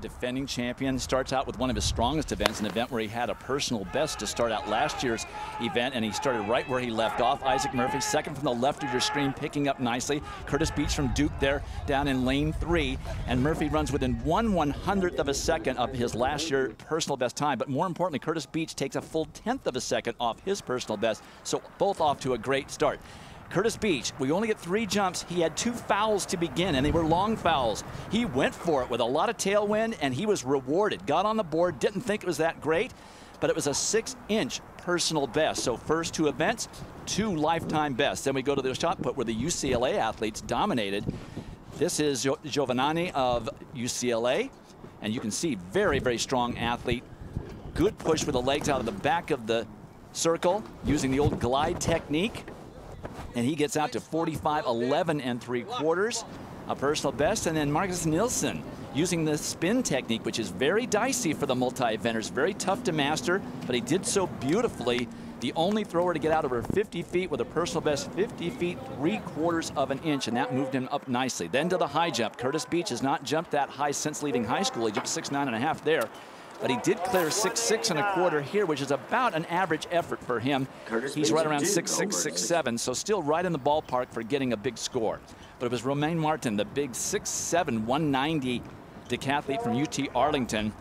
Defending champion, starts out with one of his strongest events, an event where he had a personal best to start out last year's event, and he started right where he left off. Isaac Murphy, second from the left of your screen, picking up nicely. Curtis Beach from Duke there down in lane 3, and Murphy runs within 1/100th of a second of his last year personal best time. But more importantly, Curtis Beach takes a full 1/10 of a second off his personal best, so both off to a great start. Curtis Beach, we only get 3 jumps. He had 2 fouls to begin, and they were long fouls. He went for it with a lot of tailwind, and he was rewarded. Got on the board, didn't think it was that great, but it was a 6-inch personal best. So first 2 events, 2 lifetime bests. Then we go to the shot put where the UCLA athletes dominated. This is Giovanni of UCLA, and you can see very, very strong athlete. Good push with the legs out of the back of the circle using the old glide technique. And he gets out to 45.11 3/4, a personal best. And then Marcus Nilsson using the spin technique, which is very dicey for the multi-eventers, very tough to master, but he did so beautifully. The only thrower to get out over 50 feet with a personal best 50 feet 3/4 of an inch, and that moved him up nicely. Then to the high jump. Curtis Beach has not jumped that high since leaving high school. He jumped 6'9.5" there. But he did clear 6'6 1/4 here, which is about an average effort for him. He's right around 6'6", 6'7", so still right in the ballpark for getting a big score. But it was Romain Martin, the big 6'7", 190 decathlete from UT Arlington,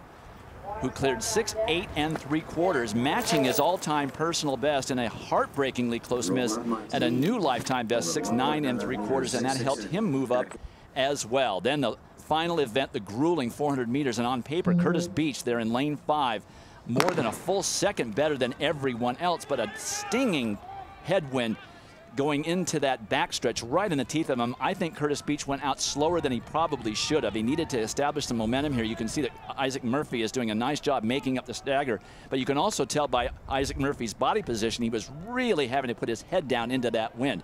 who cleared 6'8 3/4", matching his all-time personal best in a heartbreakingly close miss at a new lifetime best, 6'9 3/4", and that helped him move up as well. Then the final event, the grueling 400 meters, and on paper, Curtis Beach there in lane 5, more than a full second better than everyone else, but a stinging headwind going into that backstretch right in the teeth of him. I think Curtis Beach went out slower than he probably should have. He needed to establish some momentum here. You can see that Isaac Murphy is doing a nice job making up the stagger, but you can also tell by Isaac Murphy's body position, he was really having to put his head down into that wind.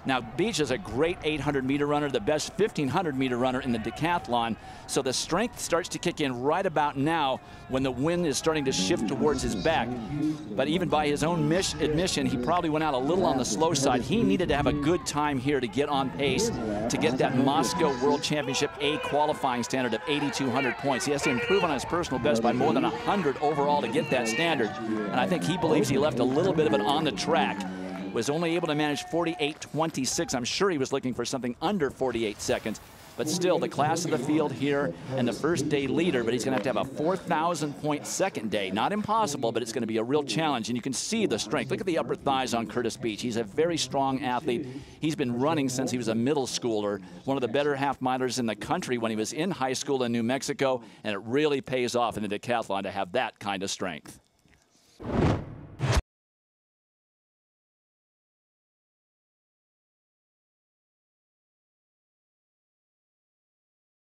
Now, Beach is a great 800-meter runner, the best 1,500-meter runner in the decathlon, so the strength starts to kick in right about now when the wind is starting to shift towards his back. But even by his own admission, he probably went out a little on the slow side. He needed to have a good time here to get on pace to get that Moscow World Championship A qualifying standard of 8,200 points. He has to improve on his personal best by more than 100 overall to get that standard, and I think he believes he left a little bit of it on the track. Was only able to manage 48.26. I'm sure he was looking for something under 48 seconds. But still, the class of the field here and the first day leader, but he's going to have a 4,000-point second day. Not impossible, but it's going to be a real challenge. And you can see the strength. Look at the upper thighs on Curtis Beach. He's a very strong athlete. He's been running since he was a middle schooler, one of the better half-milers in the country when he was in high school in New Mexico, and it really pays off in the decathlon to have that kind of strength.